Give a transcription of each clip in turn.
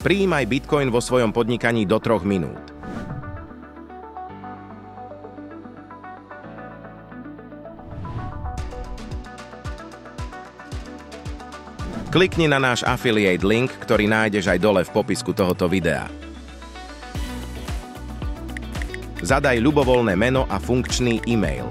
Prijímaj Bitcoin vo svojom podnikaní do 3 minút. Klikni na náš affiliate link, ktorý nájdeš aj dole v popisku tohoto videa. Zadaj ľubovoľné meno a funkčný e-mail.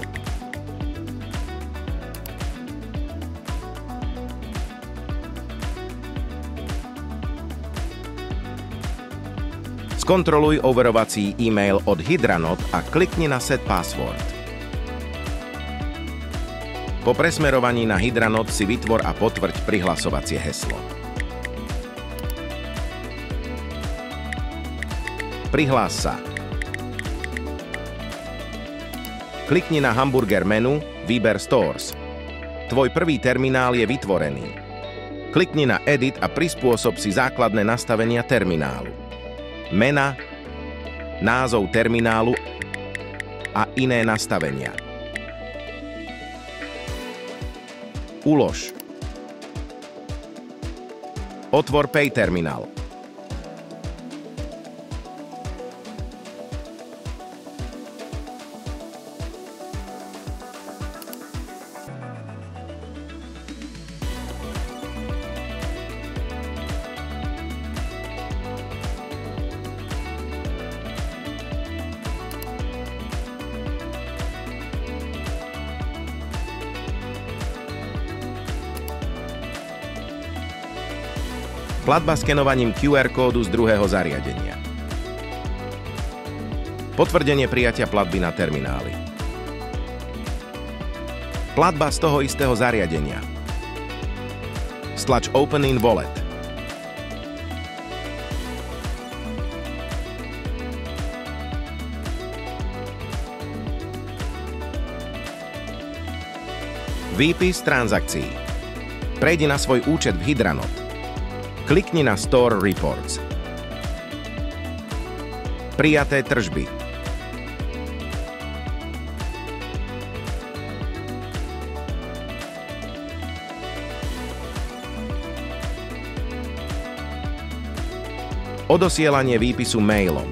Skontroluj overovací e-mail od Hydranaut a klikni na Set Password. Po presmerovaní na Hydranaut si vytvor a potvrď prihlasovacie heslo. Prihlás sa. Klikni na hamburger menu, výber Stores. Tvoj prvý terminál je vytvorený. Klikni na Edit a prispôsob si základné nastavenia terminálu. Mena, názov terminálu a iné nastavenia. Ulož. Otvor Pay terminál. Platba skenovaním QR kódu z druhého zariadenia. Potvrdenie prijatia platby na termináli. Platba z toho istého zariadenia. Stlač Open in Wallet. Výpis transakcií. Prejdi na svoj účet v Hydranaut. Klikni na Store Reports. Prijaté tržby. Odosielanie výpisu mailom.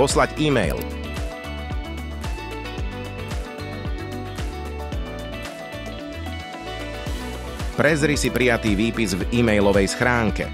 Poslať e-mail. Prezri si prijatý výpis v e-mailovej schránke.